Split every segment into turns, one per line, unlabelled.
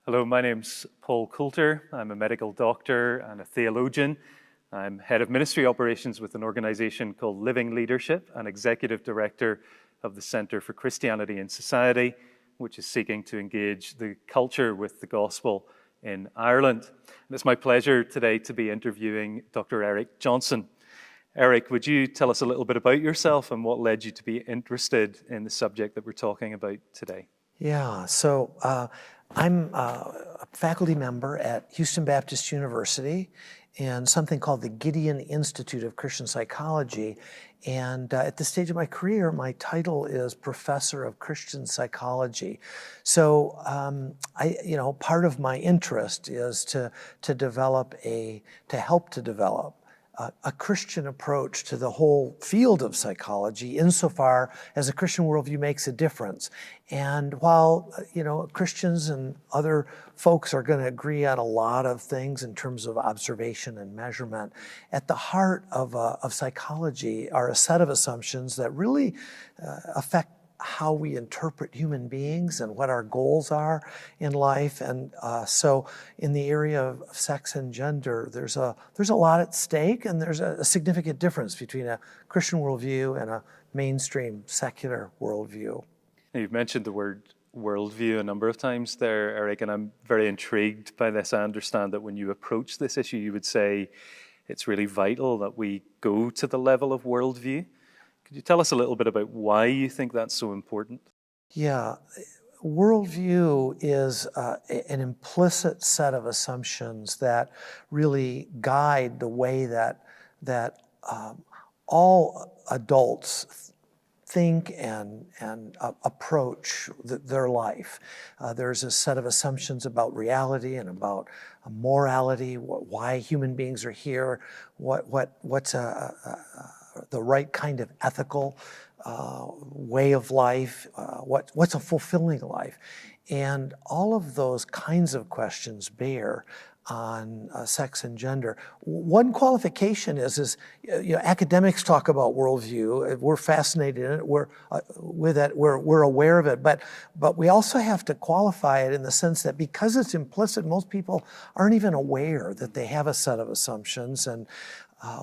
Hello, my name's Paul Coulter. I'm a medical doctor and a theologian. I'm head of ministry operations with an organization called Living Leadership and executive director of the Center for Christianity in Society, which is seeking to engage the culture with the gospel in Ireland. And it's my pleasure today to be interviewing Dr. Eric Johnson. Eric, would you tell us a little bit about yourself and what led you to be interested in the subject that we're talking about today?
Yeah, so I'm a faculty member at Houston Baptist University in something called the Gideon Institute of Christian Psychology. And at this stage of my career, my title is Professor of Christian Psychology. So, part of my interest is to help to develop a Christian approach to the whole field of psychology insofar as a Christian worldview makes a difference. And while, Christians and other folks are going to agree on a lot of things in terms of observation and measurement, at the heart of psychology are a set of assumptions that really affect how we interpret human beings and what our goals are in life. And so in the area of sex and gender, there's a lot at stake, and there's a significant difference between a Christian worldview and a mainstream secular worldview.
You've mentioned the word worldview a number of times there, Eric, and I'm very intrigued by this. I understand that when you approach this issue, you would say it's really vital that we go to the level of worldview. Could you tell us a little bit about why you think that's so important?
Yeah, worldview is an implicit set of assumptions that really guide the way that all adults think and approach their life. There's a set of assumptions about reality and about morality, why human beings are here, what's the right kind of ethical way of life, what's a fulfilling life. And all of those kinds of questions bear on sex and gender. One qualification is academics talk about worldview. We're fascinated in it. We're aware of it, but we also have to qualify it in the sense that because it's implicit, most people aren't even aware that they have a set of assumptions. And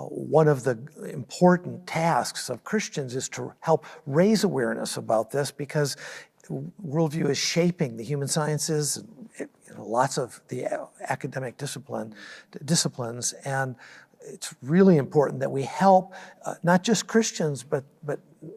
one of the important tasks of Christians is to help raise awareness about this, because worldview is shaping the human sciences, lots of the academic disciplines, and it's really important that we help not just Christians, but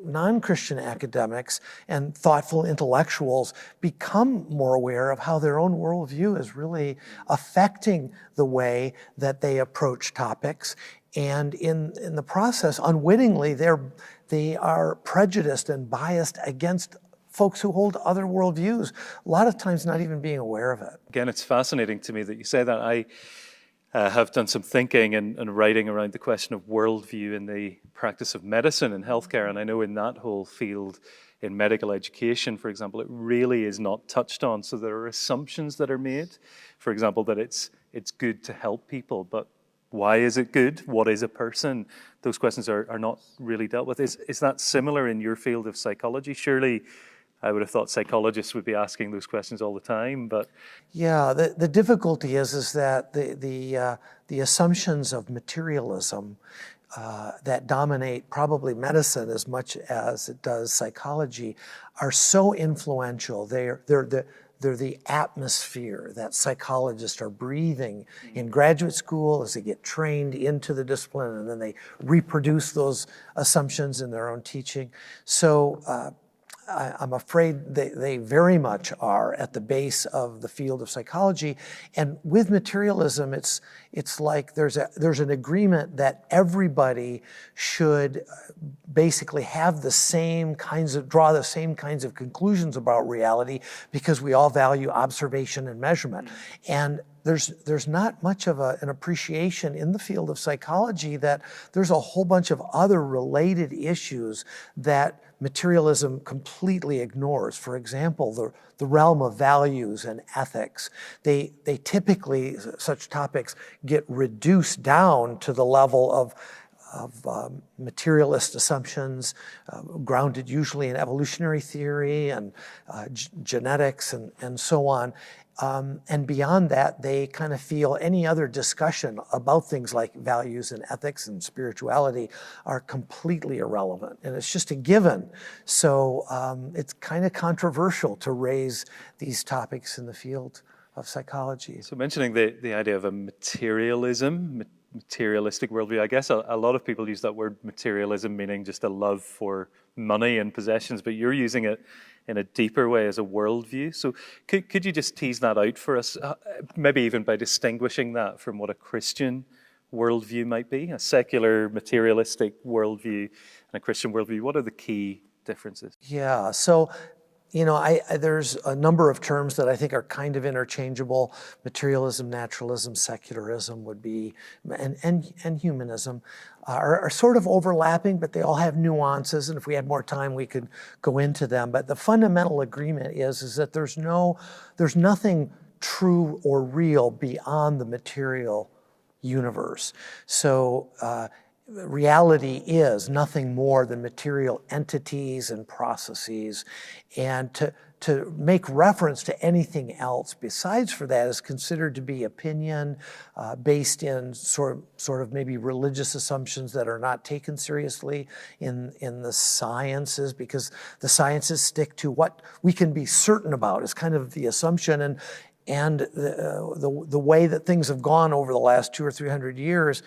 non-Christian academics and thoughtful intellectuals become more aware of how their own worldview is really affecting the way that they approach topics. And in the process, unwittingly, they are prejudiced and biased against folks who hold other worldviews, a lot of times not even being aware of it.
Again, it's fascinating to me that you say that. I have done some thinking and writing around the question of worldview in the practice of medicine and healthcare, and I know in that whole field, in medical education, for example, it really is not touched on. So there are assumptions that are made, for example, that it's good to help people, but why is it good? What is a person? Those questions are not really dealt with. Is that similar in your field of psychology? Surely I would have thought psychologists would be asking those questions all the time, but...
Yeah, the difficulty is that the assumptions of materialism that dominate probably medicine as much as it does psychology are so influential. They're the atmosphere that psychologists are breathing in graduate school as they get trained into the discipline, and then they reproduce those assumptions in their own teaching. So I'm afraid they very much are at the base of the field of psychology. And with materialism, it's like there's an agreement that everybody should basically have draw the same kinds of conclusions about reality, because we all value observation and measurement. And there's not much of an appreciation in the field of psychology that there's a whole bunch of other related issues that materialism completely ignores. For example, the realm of values and ethics. They typically, such topics get reduced down to the level of materialist assumptions, grounded usually in evolutionary theory and genetics and so on. And beyond that, they kind of feel any other discussion about things like values and ethics and spirituality are completely irrelevant. And it's just a given. So it's kind of controversial to raise these topics in the field of psychology.
So mentioning the idea of a materialistic worldview, I guess a lot of people use that word materialism meaning just a love for money and possessions, but you're using it in a deeper way as a worldview. So could you just tease that out for us, maybe even by distinguishing that from what a Christian worldview might be, a secular materialistic worldview and a Christian worldview? What are the key differences?
Yeah, so there's a number of terms that I think are kind of interchangeable. Materialism, naturalism, secularism would be, and humanism are sort of overlapping, but they all have nuances. And if we had more time, we could go into them. But the fundamental agreement is that there's nothing true or real beyond the material universe. So reality is nothing more than material entities and processes, and to make reference to anything else besides for that is considered to be opinion based in sort of maybe religious assumptions that are not taken seriously in the sciences, because the sciences stick to what we can be certain about is kind of the assumption. And the way that things have gone over the last 200 or 300 years,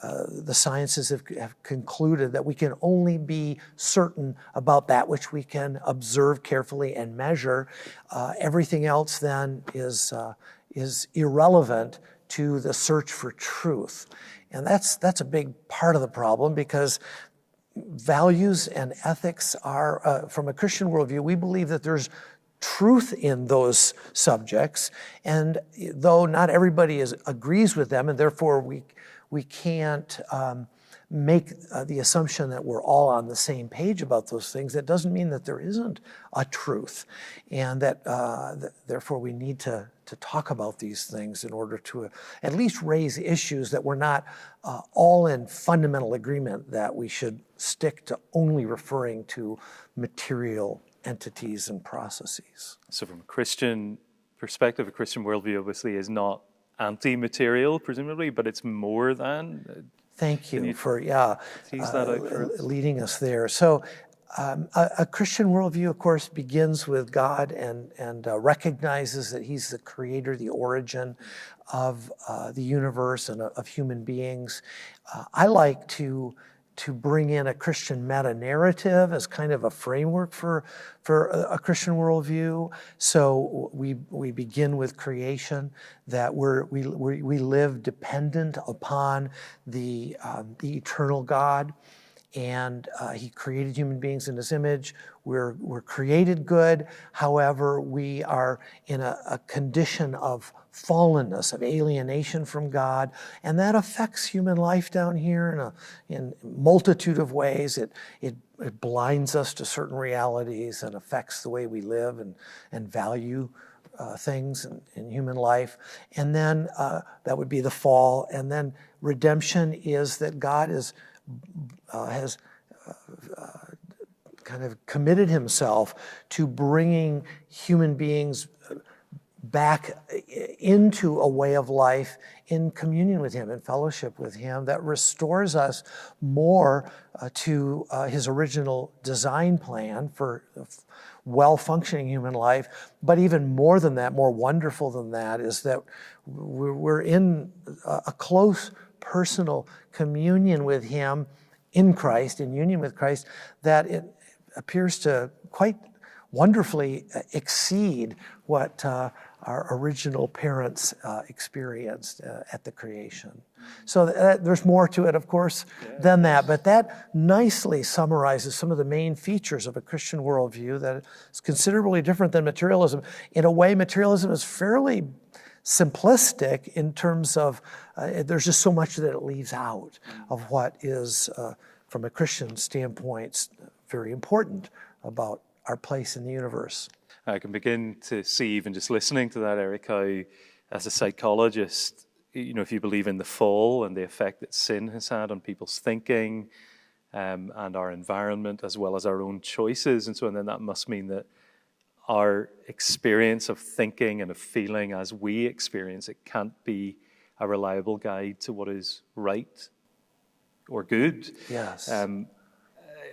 the sciences have concluded that we can only be certain about that which we can observe carefully and measure. Everything else then is irrelevant to the search for truth. And that's a big part of the problem, because values and ethics are, from a Christian worldview, we believe that there's truth in those subjects, and though not everybody agrees with them, and therefore we can't make the assumption that we're all on the same page about those things, that doesn't mean that there isn't a truth, and that therefore we need to talk about these things in order to at least raise issues that we're not all in fundamental agreement that we should stick to only referring to material entities and processes.
So from a Christian perspective, a Christian worldview obviously is not anti-material, presumably, but it's more than.
Thank you for
tease that out for us?
Leading us there. So a Christian worldview, of course, begins with God and recognizes that He's the creator, the origin of the universe and of human beings. I like to bring in a Christian meta-narrative as kind of a framework for a Christian worldview. So we begin with creation, that we live dependent upon the eternal God, and He created human beings in His image. We're created good. However, we are in a condition of fallenness, of alienation from God, and that affects human life down here in a multitude of ways. It blinds us to certain realities and affects the way we live and value things in human life. And then that would be the fall. And then redemption is that God has kind of committed Himself to bringing human beings back into a way of life in communion with Him, in fellowship with Him, that restores us more to His original design plan for well-functioning human life. But even more than that, more wonderful than that, is that we're in a close personal communion with Him in Christ, in union with Christ, that it appears to quite wonderfully exceed what our original parents experienced at the creation. So there's more to it, of course, than that, but that nicely summarizes some of the main features of a Christian worldview that is considerably different than materialism. In a way, materialism is fairly simplistic in terms of there's just so much that it leaves out of what is, from a Christian standpoint, very important about our place in the universe.
I can begin to see, even just listening to that, Eric, how as a psychologist, if you believe in the fall and the effect that sin has had on people's thinking and our environment, as well as our own choices and so on, then that must mean that our experience of thinking and of feeling as we experience it can't be a reliable guide to what is right or good.
Yes.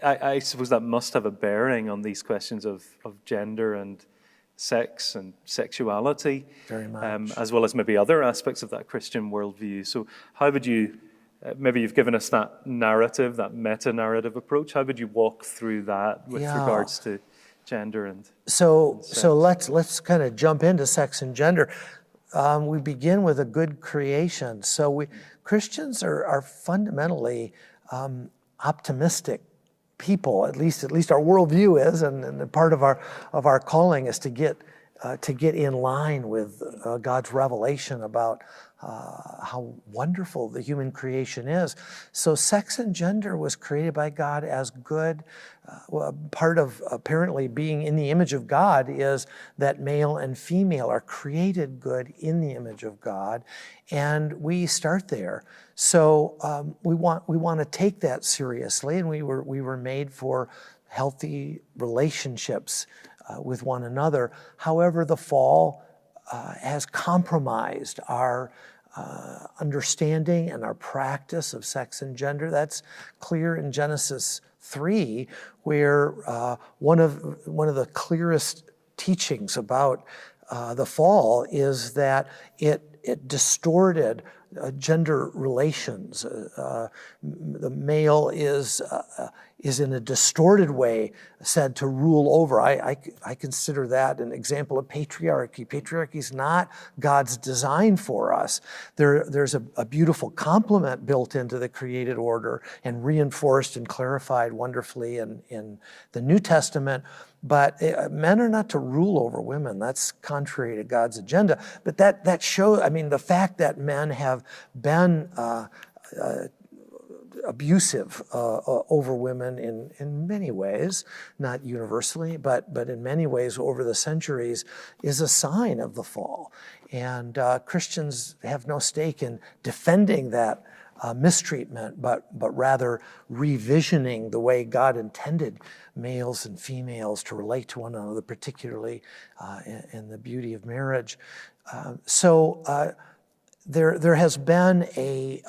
I suppose that must have a bearing on these questions of gender and sex and sexuality,
Very much.
as well as maybe other aspects of that Christian worldview. So how would you, maybe you've given us that narrative, that meta-narrative approach, how would you walk through that with regards to gender and
So
sex?
let's kind of jump into sex and gender. We begin with a good creation. So Christians are fundamentally optimistic people. At least our worldview is, and part of our calling is to get in line with God's revelation about how wonderful the human creation is. So sex and gender was created by God as good. Part of apparently being in the image of God is that male and female are created good in the image of God, and we start there. So we want to take that seriously, and we were made for healthy relationships with one another. However, the fall has compromised our understanding and our practice of sex and gender. That's clear in Genesis 3, where one of the clearest teachings about the fall is that it distorted gender relations. The male is in a distorted way said to rule over. I consider that an example of patriarchy. Patriarchy is not God's design for us. There's a beautiful complement built into the created order and reinforced and clarified wonderfully in the New Testament. But men are not to rule over women. That's contrary to God's agenda. But that shows, the fact that men have been abusive over women in many ways, not universally, but in many ways over the centuries, is a sign of the fall. And Christians have no stake in defending that mistreatment, but rather revisioning the way God intended males and females to relate to one another, particularly in the beauty of marriage. So there has been a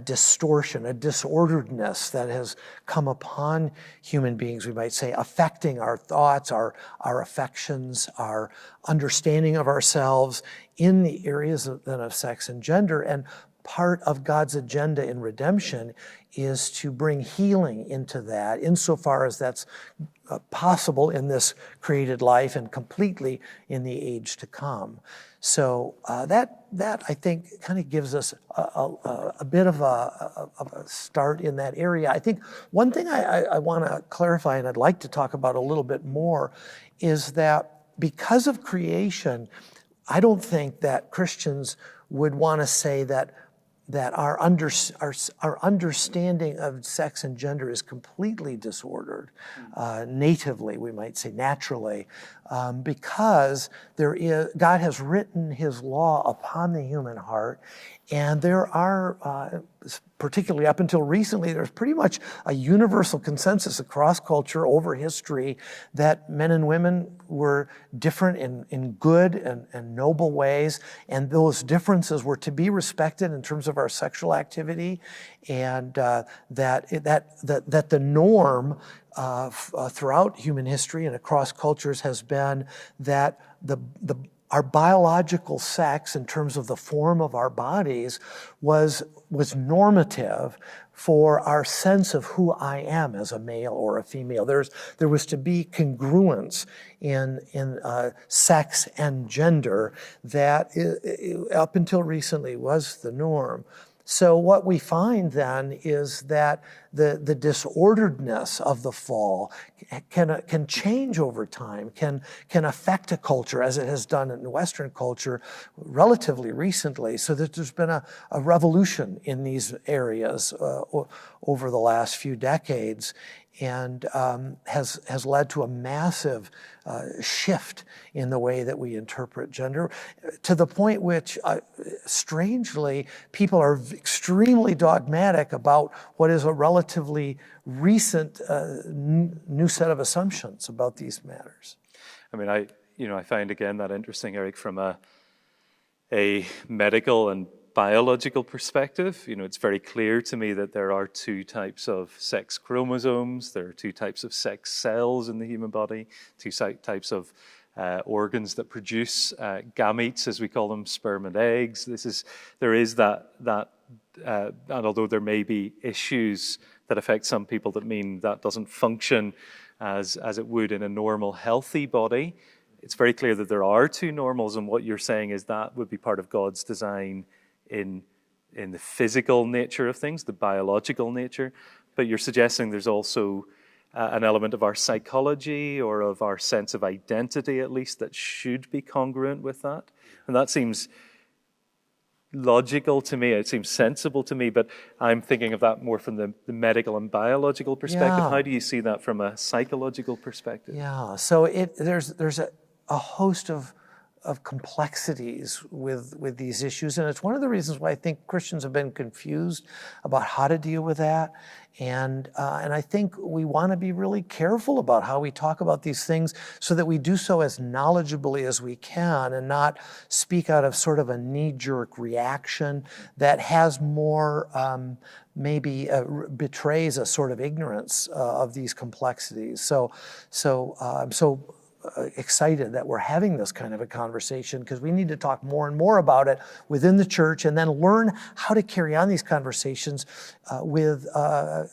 distortion, a disorderedness that has come upon human beings, we might say, affecting our thoughts, our affections, our understanding of ourselves in the areas of sex and gender. And part of God's agenda in redemption is to bring healing into that, insofar as that's possible in this created life and completely in the age to come. So that I think kind of gives us a bit of a start in that area. I think one thing I want to clarify, and I'd like to talk about a little bit more, is that because of creation, I don't think that Christians would want to say that our understanding of sex and gender is completely disordered, natively, we might say, naturally, because God has written His law upon the human heart, and there are, particularly up until recently, there's pretty much a universal consensus across culture over history that men and women were different in good and noble ways, and those differences were to be respected in terms of our sexual activity, and that the norm throughout human history and across cultures has been that our biological sex, in terms of the form of our bodies, was normative for our sense of who I am as a male or a female. There was to be congruence in sex and gender that up until recently was the norm. So what we find then is that the disorderedness of the fall can change over time, can affect a culture, as it has done in Western culture relatively recently, so that there's been a revolution in these areas over the last few decades, and has led to a massive shift in the way that we interpret gender, to the point which, strangely, people are extremely dogmatic about what is a relatively recent new set of assumptions about these matters.
I mean, I find again that interesting, Eric, from a medical and biological perspective. It's very clear to me that there are two types of sex chromosomes. There are two types of sex cells in the human body, two types of organs that produce gametes, as we call them, sperm and eggs. There is that, and although there may be issues that affect some people that mean that doesn't function as it would in a normal, healthy body, it's very clear that there are two normals, and what you're saying is that would be part of God's design in the physical nature of things, the biological nature, but you're suggesting there's also an element of our psychology or of our sense of identity, at least, that should be congruent with that. And that seems logical to me, it seems sensible to me, but I'm thinking of that more from the medical and biological perspective.
Yeah.
How do you see that from a psychological perspective?
Yeah, so there's a host of complexities with these issues, and it's one of the reasons why I think Christians have been confused about how to deal with that, and I think we want to be really careful about how we talk about these things so that we do so as knowledgeably as we can and not speak out of sort of a knee-jerk reaction that has more maybe betrays a sort of ignorance of these complexities. So I'm so excited that we're having this kind of a conversation, because we need to talk more and more about it within the church, and then learn how to carry on these conversations with a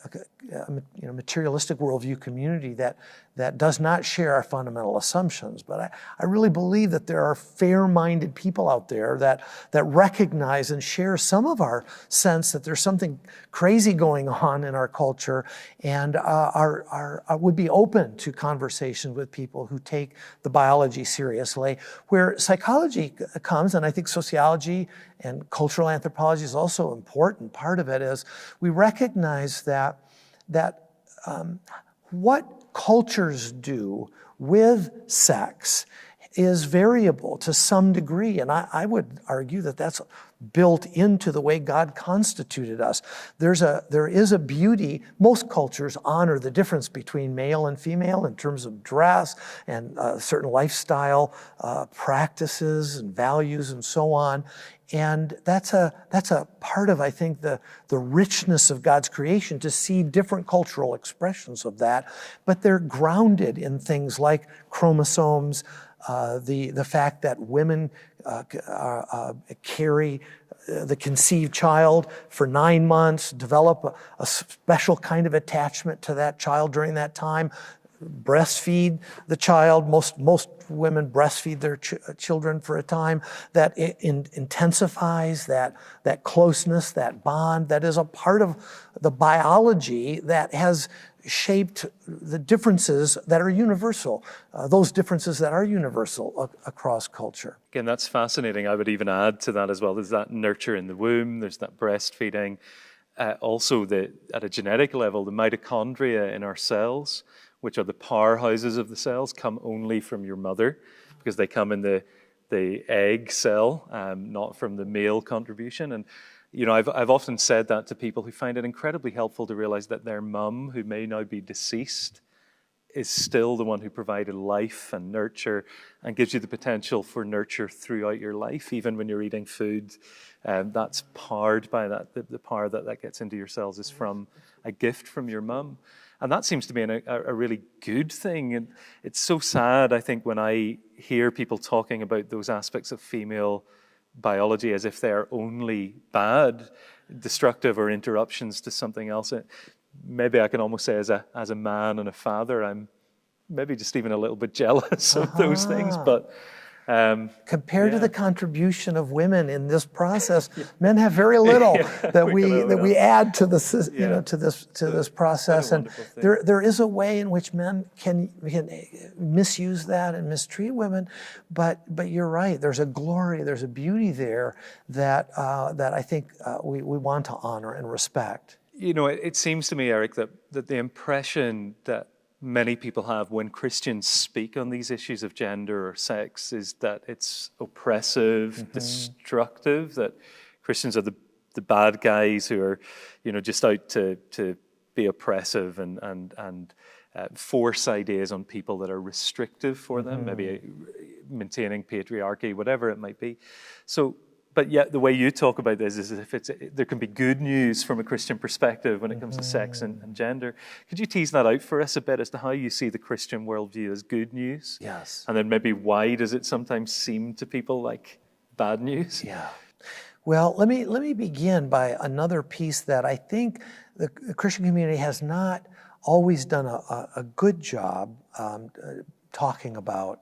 materialistic worldview community that does not share our fundamental assumptions. But I really believe that there are fair-minded people out there that recognize and share some of our sense that there's something crazy going on in our culture, and would be open to conversation with people who take the biology seriously. Where psychology comes, and I think sociology and cultural anthropology is also an important part of it, is we recognize that what cultures do with sex is variable to some degree, and I would argue that that's built into the way God constituted us. There is a beauty. Most cultures honor the difference between male and female in terms of dress and certain lifestyle practices and values and so on. And that's a part of, I think, the richness of God's creation, to see different cultural expressions of that. But they're grounded in things like chromosomes, the fact that women carry the conceived child for 9 months, develop a special kind of attachment to that child during that time, breastfeed the child. Most women breastfeed their children for a time. That intensifies that closeness, that bond, that is a part of the biology that has shaped the differences that are universal, those differences that are universal across culture.
Again, that's fascinating. I would even add to that as well. There's that nurture in the womb, there's that breastfeeding. Also, at a genetic level, the mitochondria in our cells, which are the powerhouses of the cells, come only from your mother, because they come in the egg cell, not from the male contribution. And I've often said that to people who find it incredibly helpful to realize that their mum, who may now be deceased, is still the one who provided life and nurture and gives you the potential for nurture throughout your life, even when you're eating food. That's powered by that. The power that gets into your cells is from a gift from your mum. And that seems to be a really good thing. And it's so sad, I think, when I hear people talking about those aspects of female biology as if they are only bad, destructive, or interruptions to something else. Maybe I can almost say as a man and a father, I'm maybe just even a little bit jealous of those things. But
compared to the contribution of women in this process, men have very little that we add to the to this process. And there is a way in which men can misuse that and mistreat women, but you're right. There's a glory, there's a beauty there that I think we want to honor and respect.
It seems to me, Eric, that the impression that many people have when Christians speak on these issues of gender or sex is that it's oppressive, destructive, that Christians are the bad guys who are, just out to be oppressive and force ideas on people that are restrictive for them, maybe maintaining patriarchy, whatever it might be. So, but yet the way you talk about this is as if there can be good news from a Christian perspective when it comes to sex and gender. Could you tease that out for us a bit as to how you see the Christian worldview as good news?
Yes.
And then maybe why does it sometimes seem to people like bad news?
Yeah. Well, let me begin by another piece that I think the Christian community has not always done a good job talking about,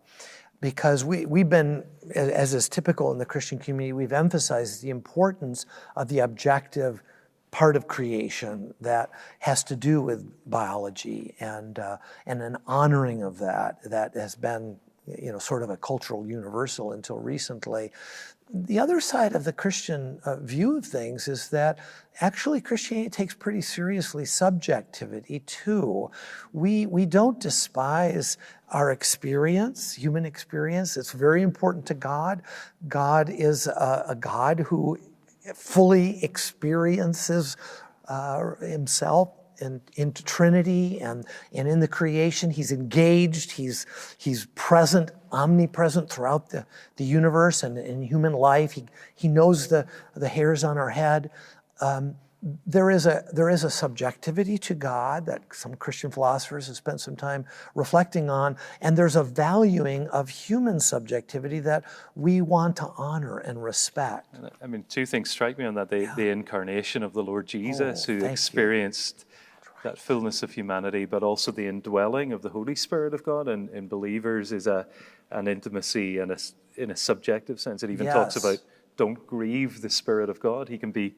because we've been, as is typical in the Christian community, we've emphasized the importance of the objective part of creation that has to do with biology and an honoring of that has been, sort of a cultural universal until recently. The other side of the Christian view of things is that actually Christianity takes pretty seriously subjectivity too. We don't despise our experience, human experience. It's very important to God. God is a God who fully experiences himself into Trinity and in the creation. He's engaged, he's present, omnipresent throughout the universe and in human life. He knows the hairs on our head. There is a subjectivity to God that some Christian philosophers have spent some time reflecting on, and there's a valuing of human subjectivity that we want to honor and respect.
I mean, two things strike me on that. The incarnation of the Lord Jesus, who experienced that fullness of humanity, but also the indwelling of the Holy Spirit of God in believers is an intimacy and in a subjective sense. It even talks about don't grieve the Spirit of God. He can be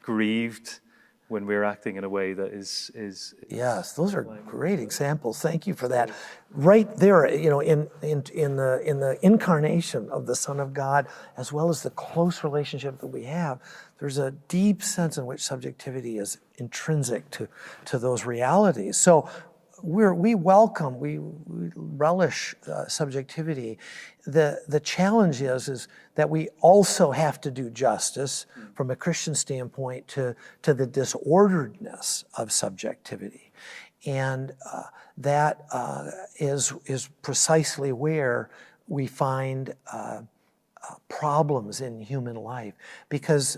grieved when we're acting in a way that is
yes, those are great examples. Thank you for that. Right there, in the incarnation of the Son of God, as well as the close relationship that we have, there's a deep sense in which subjectivity is intrinsic to those realities. So we welcome, we relish subjectivity. The challenge is that we also have to do justice from a Christian standpoint to the disorderedness of subjectivity. And that is precisely where we find problems in human life. Because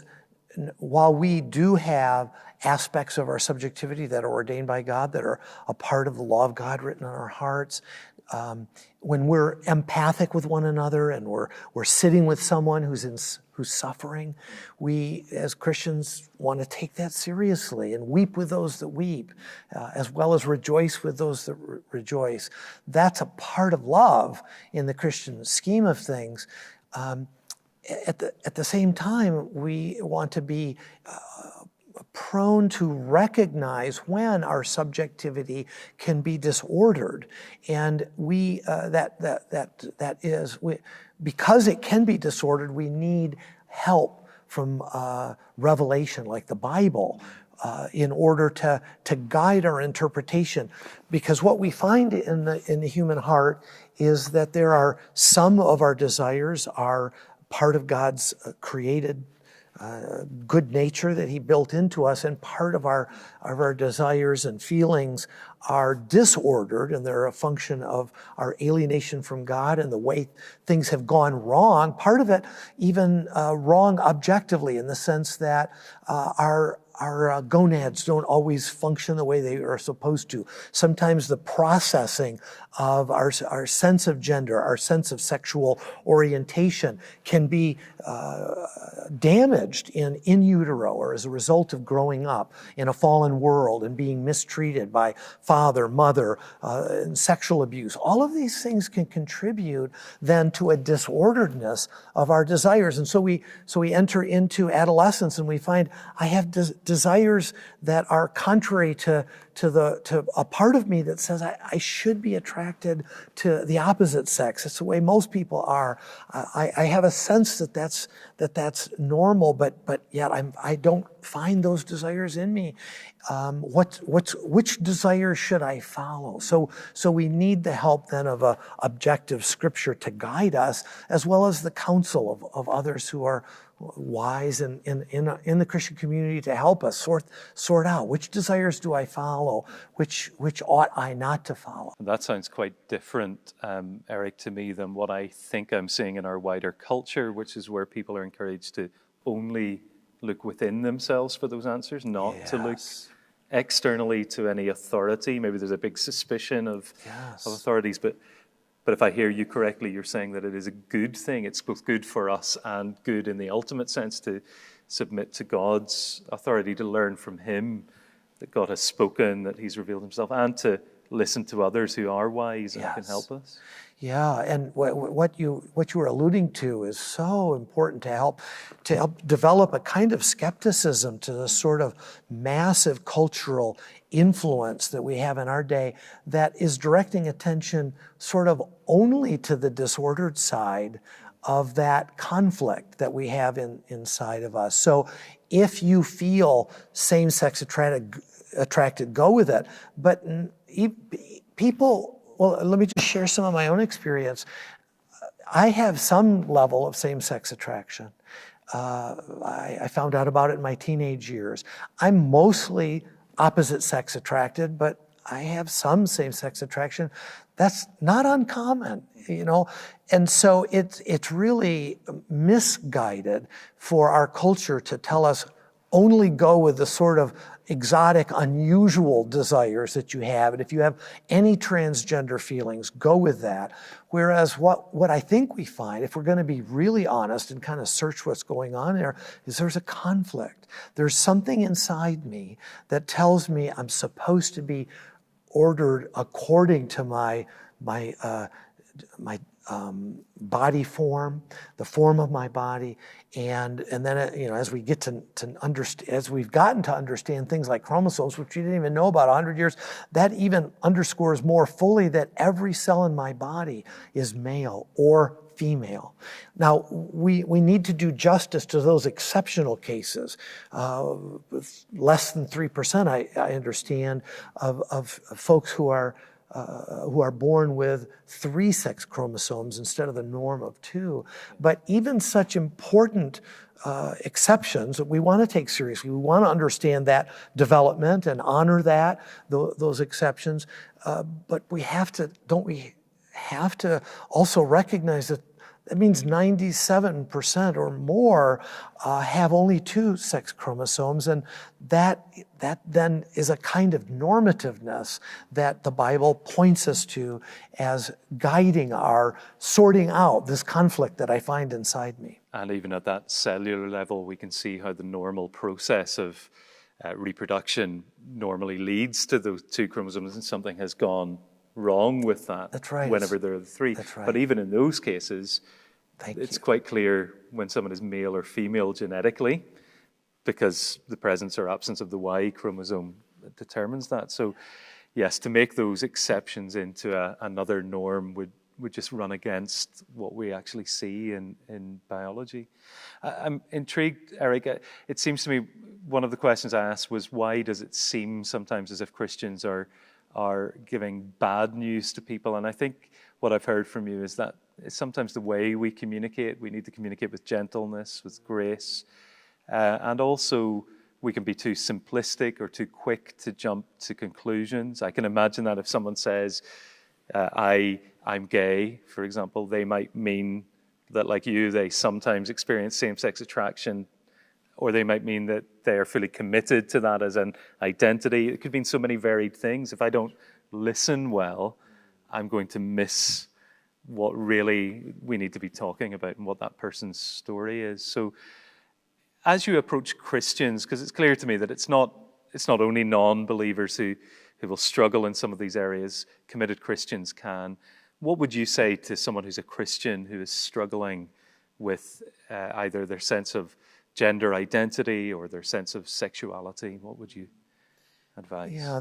while we do have aspects of our subjectivity that are ordained by God, that are a part of the law of God written on our hearts, when we're empathic with one another and we're sitting with someone who's suffering, we as Christians want to take that seriously and weep with those that weep, as well as rejoice with those that rejoice. That's a part of love in the Christian scheme of things. At the same time, we want to be prone to recognize when our subjectivity can be disordered, and because it can be disordered, we need help from revelation, like the Bible, in order to guide our interpretation. Because what we find in the human heart is that there are some of our desires are part of God's created good nature that He built into us, and part of our desires and feelings are disordered, and they're a function of our alienation from God and the way things have gone wrong. Part of it even wrong objectively, in the sense that our gonads don't always function the way they are supposed to. Sometimes the processing of our sense of gender, our sense of sexual orientation can be damaged in utero, or as a result of growing up in a fallen world and being mistreated by father, mother, and sexual abuse. All of these things can contribute then to a disorderedness of our desires. And so we enter into adolescence and we find I have desires that are contrary to a part of me that says I should be attracted to the opposite sex. It's the way most people are. I have a sense that that's normal, but yet I don't find those desires in me. Which desire should I follow? So we need the help then of a objective Scripture to guide us, as well as the counsel of others who are wise in the Christian community to help us sort out which desires do I follow. follow, which ought I not to follow?
And that sounds quite different, Eric, to me than what I think I'm seeing in our wider culture, which is where people are encouraged to only look within themselves for those answers, not to look externally to any authority. Maybe there's a big suspicion of authorities, but if I hear you correctly, you're saying that it is a good thing. It's both good for us and good in the ultimate sense to submit to God's authority, to learn from Him that God has spoken, that He's revealed Himself, and to listen to others who are wise and can help us.
Yeah, and what you were alluding to is so important to help develop a kind of skepticism to the sort of massive cultural influence that we have in our day that is directing attention sort of only to the disordered side of that conflict that we have inside of us. So if you feel same-sex attracted, go with it. But people, well, let me just share some of my own experience. I have some level of same-sex attraction. I found out about it in my teenage years. I'm mostly opposite sex attracted, but I have some same-sex attraction. That's not uncommon, you know. And so it's really misguided for our culture to tell us only go with the sort of exotic, unusual desires that you have. And if you have any transgender feelings, go with that. Whereas what I think we find, if we're going to be really honest and kind of search what's going on there, is there's a conflict. There's something inside me that tells me I'm supposed to be ordered according to my body form, the form of my body, and then as we get to understand, as we've gotten to understand things like chromosomes, which we didn't even know about 100 years, that even underscores more fully that every cell in my body is male or female. Now, we need to do justice to those exceptional cases. Less than 3%, I understand, of folks who are born with 3 sex chromosomes instead of the norm of 2. But even such important exceptions we want to take seriously. We want to understand that development and honor those exceptions. But we have to, don't we have to also recognize that that means 97% or more have only 2 sex chromosomes, and that then is a kind of normativeness that the Bible points us to as guiding our sorting out this conflict that I find inside me.
And even at that cellular level, we can see how the normal process of reproduction normally leads to those 2 chromosomes, and something has gone wrong with that.
That's right.
Whenever there are 3.
That's right.
But even in those cases, it's quite clear when someone is male or female genetically, because the presence or absence of the Y chromosome determines that. So yes, to make those exceptions into another norm would just run against what we actually see in biology. I'm intrigued, Eric. It seems to me one of the questions I asked was, why does it seem sometimes as if Christians are giving bad news to people? And I think what I've heard from you is that it's sometimes the way we communicate. We need to communicate with gentleness, with grace, and also we can be too simplistic or too quick to jump to conclusions. I can imagine that if someone says, I'm gay, for example, they might mean that, like you, they sometimes experience same-sex attraction, or they might mean that they are fully committed to that as an identity. It could mean so many varied things. If I don't listen well, I'm going to miss what really we need to be talking about and what that person's story is. So as you approach Christians, because it's clear to me that it's not only non-believers who will struggle in some of these areas, committed Christians can. What would you say to someone who's a Christian who is struggling with either their sense of gender identity or their sense of sexuality? What would you advise?
Yeah,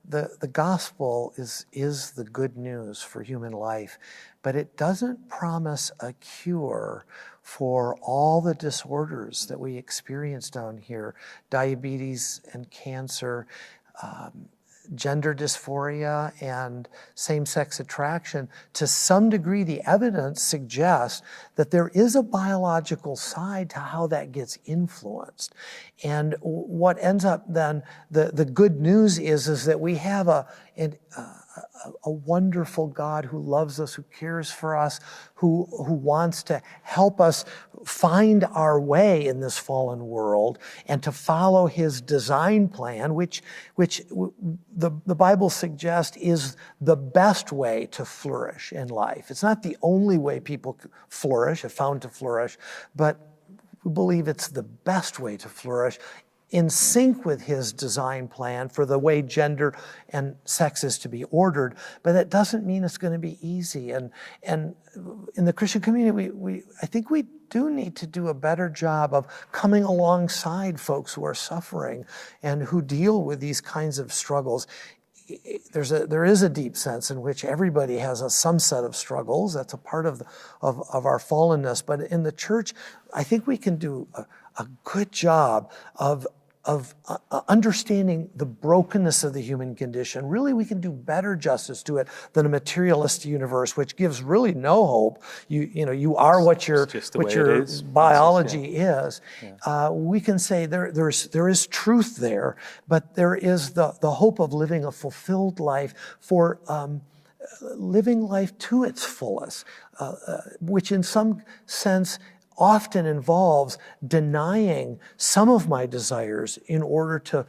the gospel is the good news for human life, but it doesn't promise a cure for all the disorders that we experience down here, diabetes and cancer, gender dysphoria and same-sex attraction, to some degree the evidence suggests that there is a biological side to how that gets influenced. And what ends up then, the good news is that we have a wonderful God who loves us, who cares for us, who wants to help us find our way in this fallen world and to follow his design plan, which the Bible suggests is the best way to flourish in life. It's not the only way people flourish, have found to flourish, but we believe it's the best way to flourish, in sync with his design plan for the way gender and sex is to be ordered. But that doesn't mean it's going to be easy. And in the Christian community, I think we do need to do a better job of coming alongside folks who are suffering and who deal with these kinds of struggles. There is a deep sense in which everybody has some set of struggles. That's a part of our fallenness. But in the church, I think we can do a good job of understanding the brokenness of the human condition. Really, we can do better justice to it than a materialist universe, which gives really no hope. You are what your biology is. Yeah. We can say there is truth there, but there is the hope of living a fulfilled life, for living life to its fullest, which in some sense often involves denying some of my desires in order to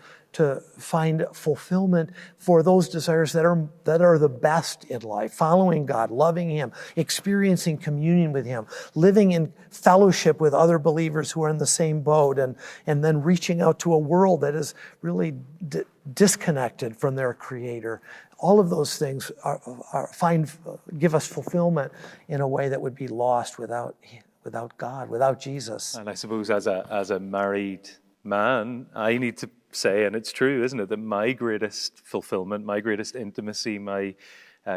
find fulfillment for those desires that are the best in life, following God, loving him, experiencing communion with him, living in fellowship with other believers who are in the same boat, and then reaching out to a world that is really disconnected from their Creator. All of those things give us fulfillment in a way that would be lost without God, without Jesus.
And I suppose as a married man, I need to say, and it's true, isn't it, that my greatest fulfillment, my greatest intimacy, my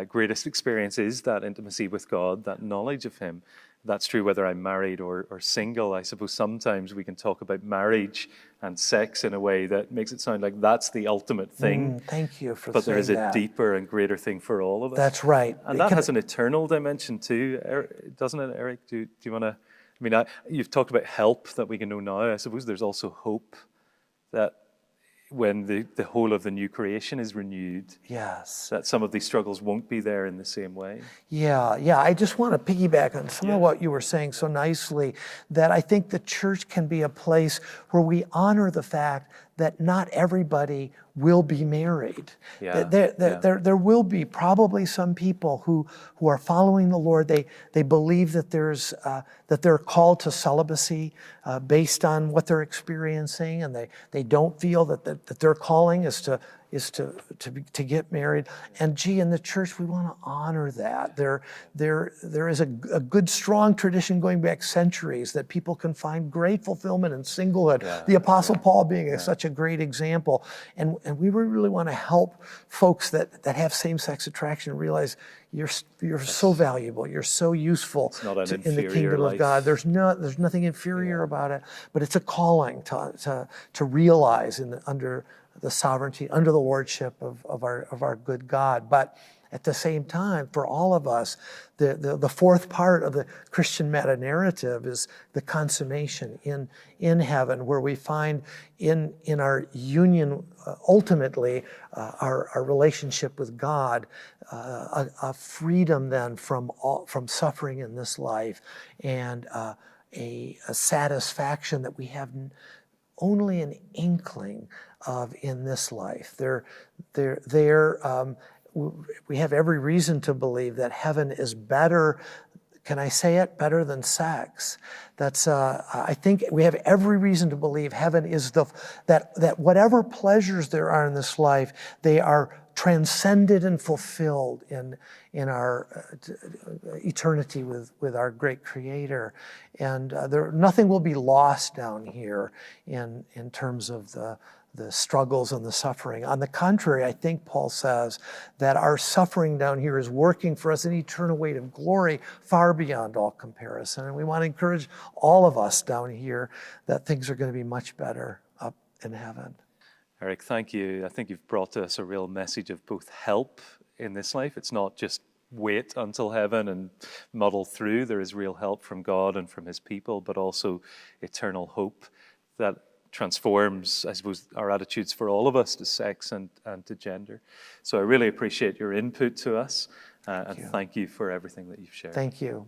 greatest experience is that intimacy with God, that knowledge of him. That's true whether I'm married or single. I suppose sometimes we can talk about marriage and sex in a way that makes it sound like that's the ultimate thing.
Thank you for saying that.
But there is a deeper and greater thing for all of us.
That's right.
And that has an eternal dimension too, doesn't it, Eric? Do you want to... you've talked about help that we can know now. I suppose there's also hope that when the whole of the new creation is renewed,
yes,
that some of these struggles won't be there in the same way.
Yeah. I just want to piggyback on some of what you were saying so nicely, that I think the church can be a place where we honor the fact that not everybody will be married.
Yeah.
There will be probably some people who are following the Lord. They believe that that they're called to celibacy based on what they're experiencing, and they don't feel that their calling is to get married. And in the church, we want to honor that. There is a good, strong tradition going back centuries that people can find great fulfillment in singlehood. Yeah, the Apostle Paul being such a great example. And we really want to help folks that have same-sex attraction realize you're so valuable. You're so useful in the kingdom of God. There's nothing inferior about it, but it's a calling to realize under the sovereignty, under the lordship of our good God. But at the same time, for all of us, the fourth part of the Christian meta-narrative is the consummation in heaven, where we find in our union, ultimately, our relationship with God, a freedom then from suffering in this life, and a satisfaction that we have only an inkling of in this life. We have every reason to believe that heaven is better. Can I say it? Better than sex. I think we have every reason to believe heaven is that whatever pleasures there are in this life, they are transcended and fulfilled in our eternity with our great Creator. And nothing will be lost down here in terms of the struggles and the suffering. On the contrary, I think Paul says that our suffering down here is working for us an eternal weight of glory far beyond all comparison. And we want to encourage all of us down here that things are going to be much better up in heaven.
Eric, thank you. I think you've brought to us a real message of both help in this life. It's not just wait until heaven and muddle through. There is real help from God and from his people, but also eternal hope that transforms, I suppose, our attitudes for all of us to sex and to gender. So I really appreciate your input to us, and thank you for everything that you've shared.
Thank you.